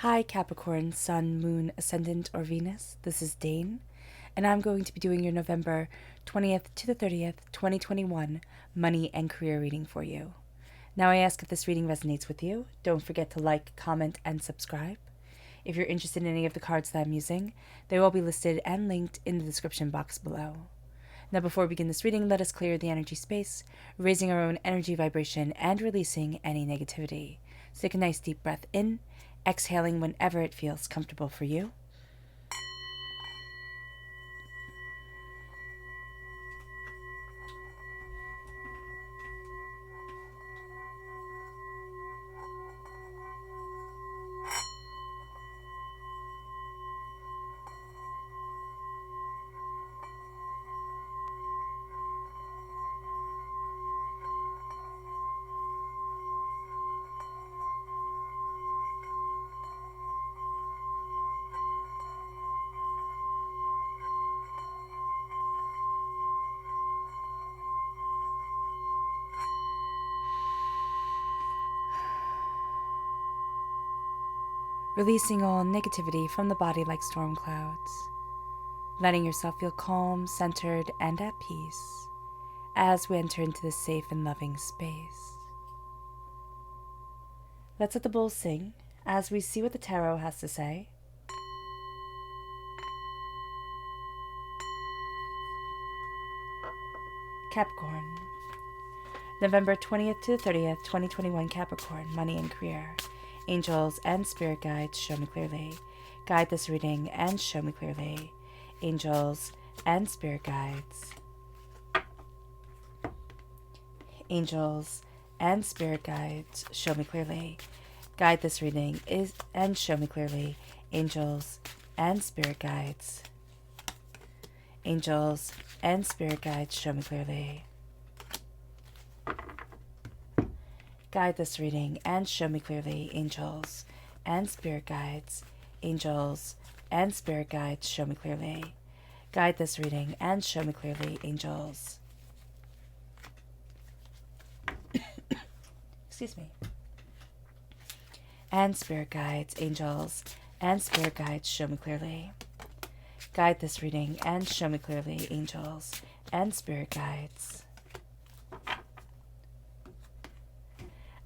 Hi Capricorn, Sun, Moon, Ascendant, or Venus. This is Dane, and I'm going to be doing your November 20th to the 30th, 2021 money and career reading for you. Now I ask if this reading resonates with you. Don't forget to like, comment, and subscribe. If you're interested in any of the cards that I'm using, they will be listed and linked in the description box below. Now before we begin this reading, let us clear the energy space, raising our own energy vibration and releasing any negativity. So take a nice deep breath in, exhaling whenever it feels comfortable for you. Releasing all negativity from the body like storm clouds. Letting yourself feel calm, centered, and at peace as we enter into this safe and loving space. Let's let the bowl sing as we see what the tarot has to say. Capricorn. November 20th to the 30th, 2021 Capricorn, money and career. Angels and spirit guides, show me clearly. Guide this reading and show me clearly. Angels and spirit guides. Angels and spirit guides, show me clearly. Guide this reading and show me clearly. Angels and spirit guides. Angels and spirit guides, show me clearly. Guide this reading and show me clearly. Angels and spirit guides. Angels and spirit guides, show me clearly. Guide this reading and show me clearly. Angels. Excuse me. And spirit guides. Angels and spirit guides, show me clearly. Guide this reading and show me clearly. Angels and spirit guides.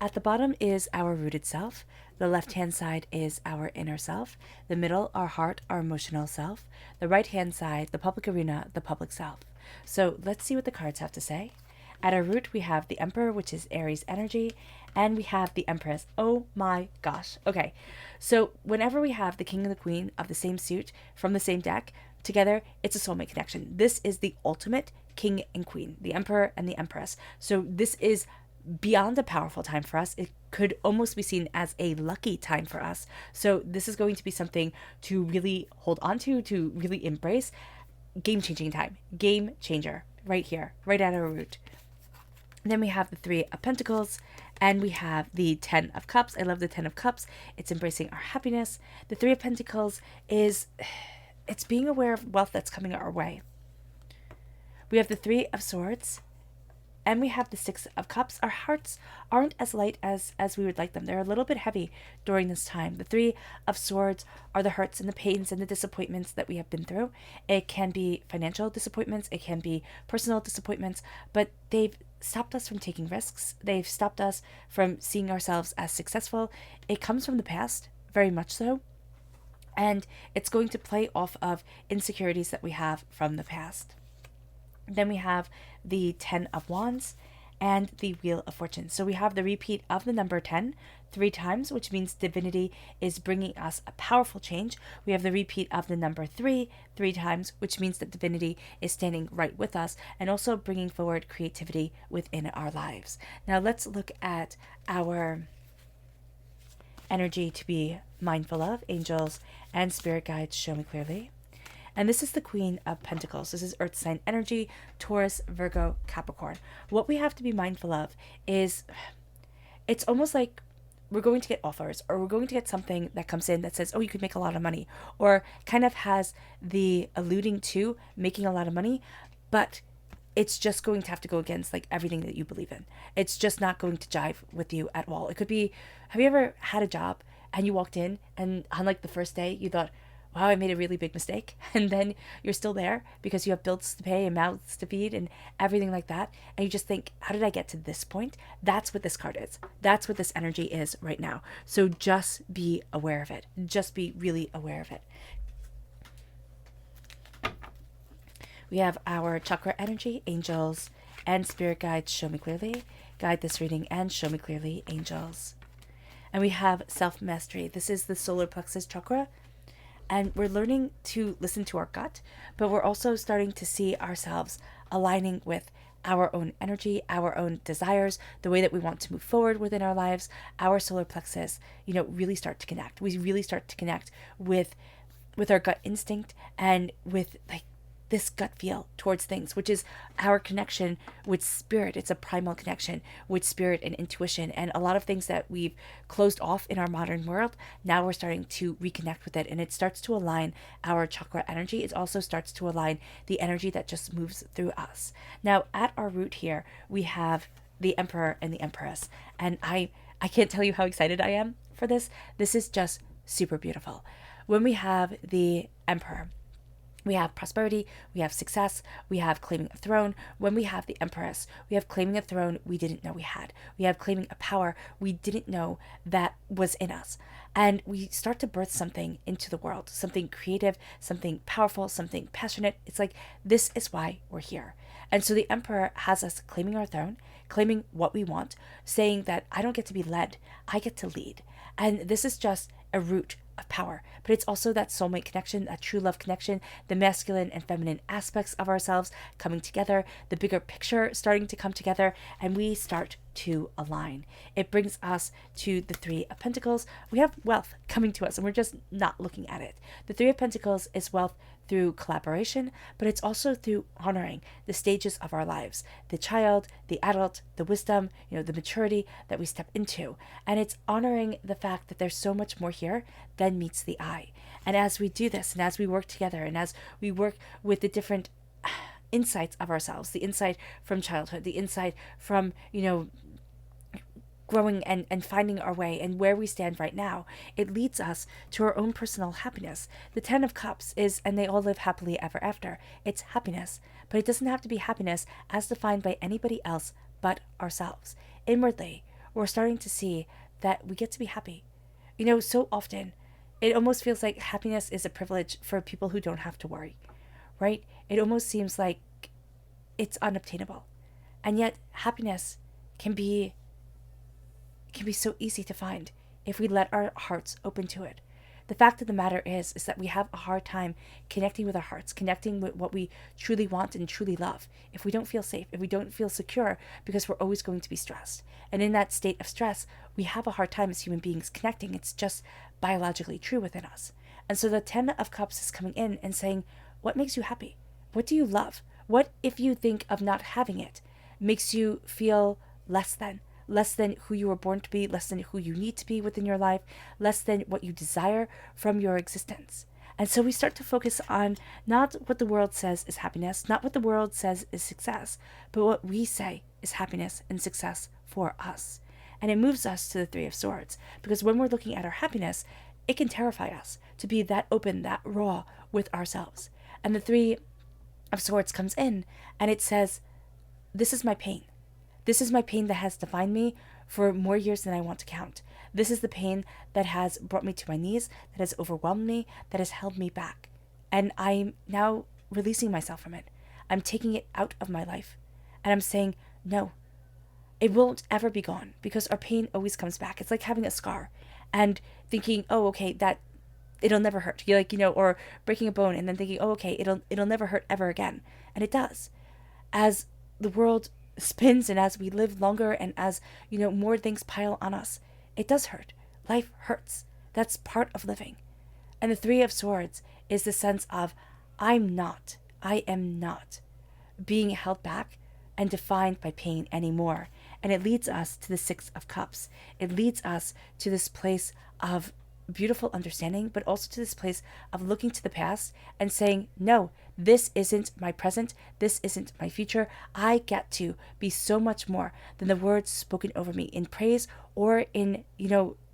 At the bottom is our rooted self. The left-hand side is our inner self. The middle, our heart, our emotional self. The right-hand side, the public arena, the public self. So let's see what the cards have to say. At our root, we have the Emperor, which is Aries energy, and we have the Empress. Oh my gosh. Okay, so whenever we have the King and the Queen of the same suit from the same deck together, it's a soulmate connection. This is the ultimate King and Queen, the Emperor and the Empress. So this is beyond a powerful time for us. It could almost be seen as a lucky time for us. So this is going to be something to really hold on to really embrace. Game-changing time. Game changer. Right here. Right at our root. And then we have the Three of Pentacles. And we have the Ten of Cups. I love the Ten of Cups. It's embracing our happiness. The Three of Pentacles is... it's being aware of wealth that's coming our way. We have the Three of Swords. And we have the Six of Cups. Our hearts aren't as light as we would like them. They're a little bit heavy during this time. The Three of Swords are the hurts and the pains and the disappointments that we have been through. It can be financial disappointments. It can be personal disappointments. But they've stopped us from taking risks. They've stopped us from seeing ourselves as successful. It comes from the past, very much so. And it's going to play off of insecurities that we have from the past. Then we have the Ten of Wands and the Wheel of Fortune. So we have the repeat of the number 10 3 times, which means divinity is bringing us a powerful change. We have the repeat of the number 3 times, which means that divinity is standing right with us and also bringing forward creativity within our lives. Now let's look at our energy to be mindful of. Angels and spirit guides, show me clearly. And this is the Queen of Pentacles. This is Earth sign energy, Taurus, Virgo, Capricorn. What we have to be mindful of is it's almost like we're going to get offers, or we're going to get something that comes in that says, oh, you could make a lot of money, or kind of has the alluding to making a lot of money, but it's just going to have to go against like everything that you believe in. It's just not going to jive with you at all. It could be, have you ever had a job and you walked in, and on like the first day you thought, wow, I made a really big mistake. And then you're still there because you have bills to pay and mouths to feed and everything like that. And you just think, how did I get to this point? That's what this card is. That's what this energy is right now. So just be aware of it. Just be really aware of it. We have our chakra energy, angels, and spirit guides. Show me clearly. Guide this reading and show me clearly, angels. And we have self-mastery. This is the solar plexus chakra. And we're learning to listen to our gut, but we're also starting to see ourselves aligning with our own energy, our own desires, the way that we want to move forward within our lives. Our solar plexus, really start to connect. We really start to connect with our gut instinct and with like this gut feel towards things, which is our connection with spirit. It's a primal connection with spirit and intuition, and a lot of things that we've closed off in our modern world, now we're starting to reconnect with it, and it starts to align our chakra energy. It also starts to align the energy that just moves through us. Now, at our root here, we have the Emperor and the Empress, and I can't tell you how excited I am for this. This is just super beautiful. When we have the Emperor, we have prosperity, we have success, we have claiming a throne. When we have the Empress, we have claiming a throne we didn't know we had. We have claiming a power we didn't know that was in us. And we start to birth something into the world, something creative, something powerful, something passionate. It's like, this is why we're here. And so the Emperor has us claiming our throne, claiming what we want, saying that I don't get to be led, I get to lead. And this is just a root of power, but it's also that soulmate connection, that true love connection, the masculine and feminine aspects of ourselves coming together, the bigger picture starting to come together, and we start to align. It brings us to the Three of Pentacles. We have wealth coming to us, and we're just not looking at it. The Three of Pentacles is wealth through collaboration, but it's also through honoring the stages of our lives, the child, the adult, the wisdom, the maturity that we step into. And it's honoring the fact that there's so much more here than meets the eye. And as we do this, and as we work together, and as we work with the different insights of ourselves, the insight from childhood, the insight from, growing and finding our way and where we stand right now, it leads us to our own personal happiness. The Ten of Cups is, and they all live happily ever after. It's happiness, but it doesn't have to be happiness as defined by anybody else but ourselves. Inwardly, we're starting to see that we get to be happy. So often, it almost feels like happiness is a privilege for people who don't have to worry, right? It almost seems like it's unobtainable. And yet, happiness can be so easy to find if we let our hearts open to it. The fact of the matter is that we have a hard time connecting with our hearts, connecting with what we truly want and truly love, if we don't feel safe, if we don't feel secure, because we're always going to be stressed. And in that state of stress, we have a hard time as human beings connecting. It's just biologically true within us. And so the Ten of Cups is coming in and saying, what makes you happy? What do you love? What, if you think of not having it, makes you feel less than who you were born to be, less than who you need to be within your life, less than what you desire from your existence. And so we start to focus on not what the world says is happiness, not what the world says is success, but what we say is happiness and success for us. And it moves us to the Three of Swords, because when we're looking at our happiness, it can terrify us to be that open, that raw with ourselves. And the Three of Swords comes in and it says, this is my pain. This is my pain that has defined me for more years than I want to count. This is the pain that has brought me to my knees, that has overwhelmed me, that has held me back. And I'm now releasing myself from it. I'm taking it out of my life. And I'm saying, no, it won't ever be gone, because our pain always comes back. It's like having a scar and thinking, oh, okay, that it'll never hurt. You're like, or breaking a bone and then thinking, oh, okay, it'll never hurt ever again. And it does. As the world spins and as we live longer and as more things pile on us, it does hurt. Life hurts. That's part of living. And the Three of Swords is the sense of I am not being held back and defined by pain anymore. And it leads us to the Six of Cups. It leads us to this place of beautiful understanding, but also to this place of looking to the past and saying, no, this isn't my present. This isn't my future. I get to be so much more than the words spoken over me in praise or in,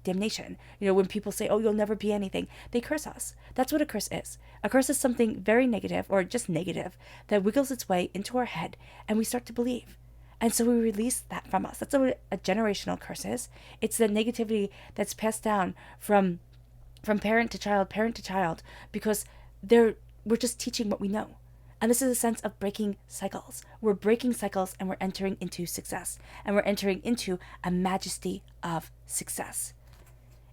damnation. When people say, oh, you'll never be anything, they curse us. That's what a curse is. A curse is something very negative, or just negative, that wiggles its way into our head, and we start to believe. And so we release that from us. That's what a generational curse is. It's the negativity that's passed down from parent to child, because we're just teaching what we know. And this is a sense of breaking cycles. We're breaking cycles, and we're entering into success. And we're entering into a majesty of success.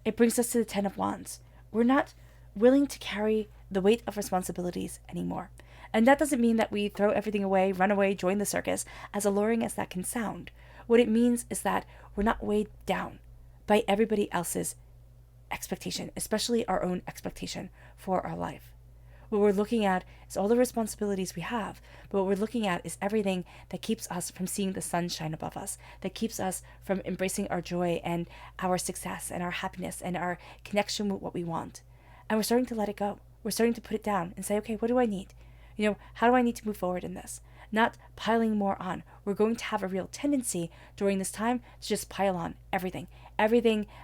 It brings us to the 10 of Wands. We're not willing to carry the weight of responsibilities anymore. And that doesn't mean that we throw everything away, run away, join the circus, as alluring as that can sound. What it means is that we're not weighed down by everybody else's expectation, especially our own expectation for our life. What we're looking at is all the responsibilities we have, but what we're looking at is everything that keeps us from seeing the sun shine above us, that keeps us from embracing our joy and our success and our happiness and our connection with what we want. And we're starting to let it go. We're starting to put it down and say, okay, what do I need? How do I need to move forward in this? Not piling more on. We're going to have a real tendency during this time to just pile on everything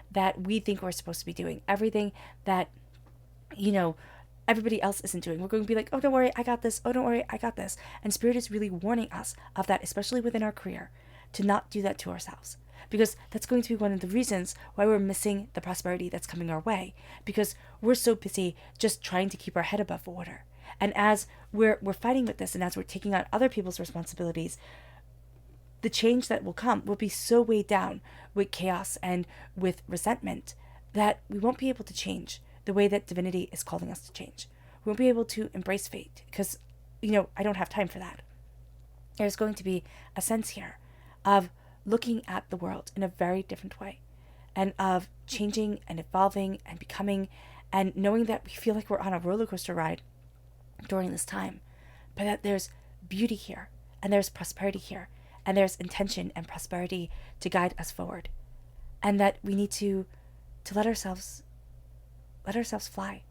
that we think we're supposed to be doing, everything that, everybody else isn't doing. We're going to be like, oh, don't worry, I got this. Oh, don't worry, I got this. And Spirit is really warning us of that, especially within our career, to not do that to ourselves. Because that's going to be one of the reasons why we're missing the prosperity that's coming our way. Because we're so busy just trying to keep our head above water. And as we're fighting with this, and as we're taking on other people's responsibilities, the change that will come will be so weighed down with chaos and with resentment that we won't be able to change the way that divinity is calling us to change. We won't be able to embrace fate because, I don't have time for that. There's going to be a sense here of looking at the world in a very different way, and of changing and evolving and becoming, and knowing that we feel like we're on a roller coaster ride during this time, but that there's beauty here, and there's prosperity here, and there's intention and prosperity to guide us forward, and that we need to let ourselves fly,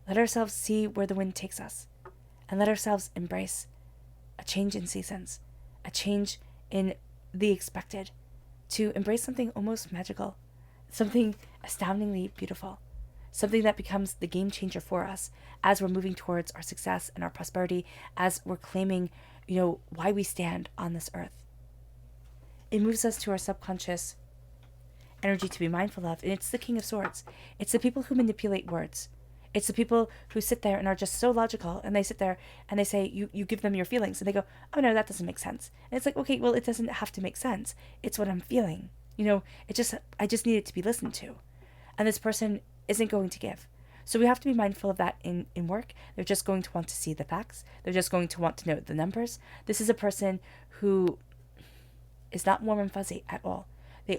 let ourselves see where the wind takes us, and let ourselves embrace a change in seasons, a change in the expected, to embrace something almost magical, something astoundingly beautiful, something that becomes the game changer for us as we're moving towards our success and our prosperity, as we're claiming, why we stand on this earth. It moves us to our subconscious energy to be mindful of, and it's the King of Swords. It's the people who manipulate words. It's the people who sit there and are just so logical, and they sit there and they say, you give them your feelings, and they go, oh no, that doesn't make sense. And it's like, okay, well, it doesn't have to make sense. It's what I'm feeling. I just need it to be listened to. And this person isn't going to give. So we have to be mindful of that in work. They're just going to want to see the facts. They're just going to want to know the numbers. This is a person who is not warm and fuzzy at all. They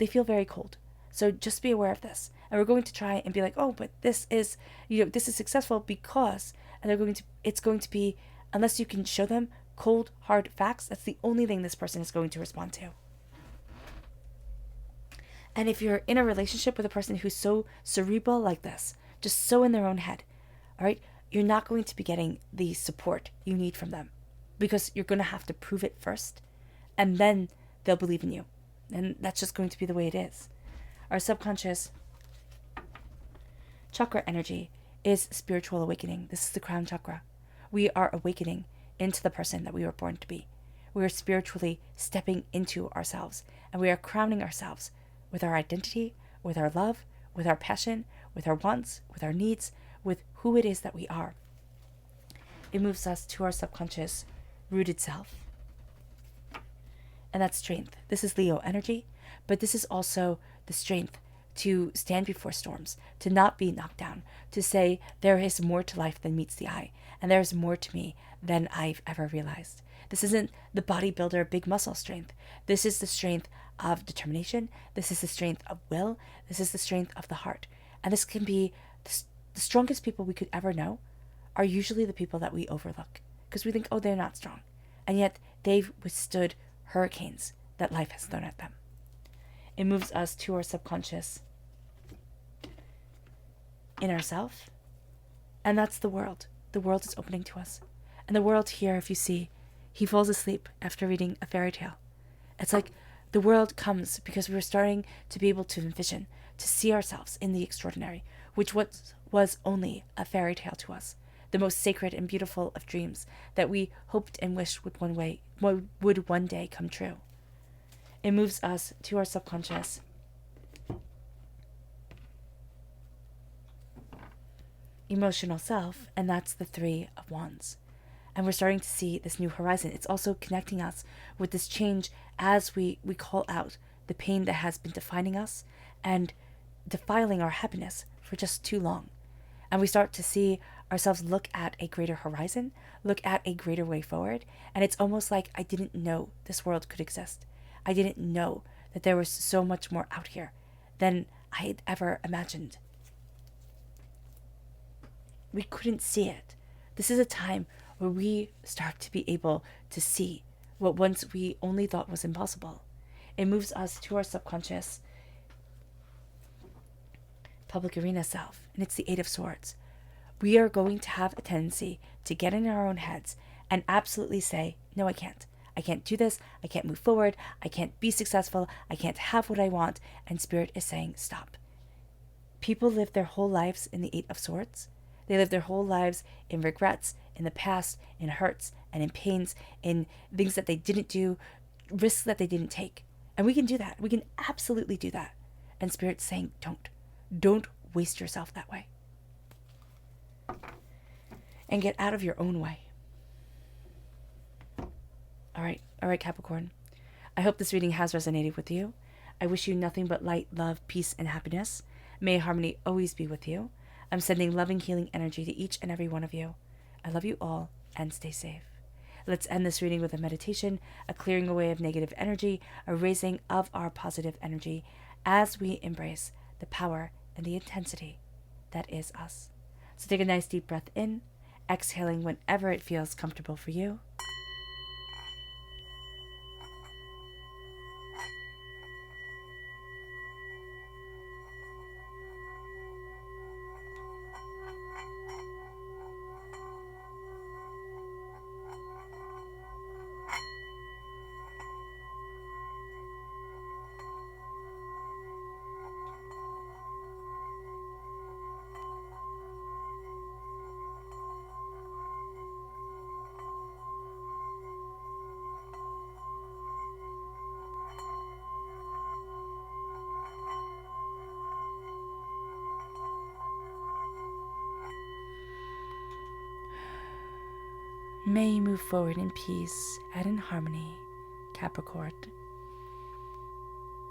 feel very cold. So just be aware of this. And we're going to try and be like, oh, but this is successful because, and it's going to be, unless you can show them cold, hard facts, that's the only thing this person is going to respond to. And if you're in a relationship with a person who's so cerebral like this, just so in their own head, all right, you're not going to be getting the support you need from them, because you're going to have to prove it first, and then they'll believe in you. And that's just going to be the way it is. Our subconscious chakra energy is spiritual awakening. This is the crown chakra. We are awakening into the person that we were born to be. We are spiritually stepping into ourselves, and we are crowning ourselves with our identity, with our love, with our passion, with our wants, with our needs, with who it is that we are. It moves us to our subconscious rooted self. And that's strength. This is Leo energy, but this is also the strength to stand before storms, to not be knocked down, to say there is more to life than meets the eye, and there is more to me than I've ever realized. This isn't the bodybuilder big muscle strength. This is the strength of determination. This is the strength of will. This is the strength of the heart. And this can be the strongest people we could ever know are usually the people that we overlook, because we think, oh, they're not strong. And yet they've withstood hurricanes that life has thrown at them. It moves us to our subconscious inner self, and that's the world. The world is opening to us. And the world here, if you see, he falls asleep after reading a fairy tale. It's like The world comes because we're starting to be able to envision, to see ourselves in the extraordinary, which was only a fairy tale to us, the most sacred and beautiful of dreams that we hoped and wished would one day come true. It moves us to our subconscious, emotional self, and that's the Three of Wands. And we're starting to see this new horizon. It's also connecting us with this change as we call out the pain that has been defining us and defiling our happiness for just too long. And we start to see ourselves look at a greater horizon, look at a greater way forward. And it's almost like I didn't know this world could exist. I didn't know that there was so much more out here than I had ever imagined. We couldn't see it. This is a time where we start to be able to see what once we only thought was impossible. It moves us to our subconscious public arena self, and it's the Eight of Swords. We are going to have a tendency to get in our own heads and absolutely say, no, I can't. I can't do this. I can't move forward. I can't be successful. I can't have what I want. And Spirit is saying, stop. People live their whole lives in the Eight of Swords. They live their whole lives in regrets, in the past, in hurts, and in pains, in things that they didn't do, risks that they didn't take. And we can do that. We can absolutely do that. And Spirit's saying, don't. Don't waste yourself that way. And get out of your own way. All right, Capricorn. I hope this reading has resonated with you. I wish you nothing but light, love, peace, and happiness. May harmony always be with you. I'm sending loving, healing energy to each and every one of you. I love you all, and stay safe. Let's end this reading with a meditation, a clearing away of negative energy, a raising of our positive energy as we embrace the power and the intensity that is us. So take a nice deep breath in, exhaling whenever it feels comfortable for you. May you move forward in peace and in harmony, Capricorn.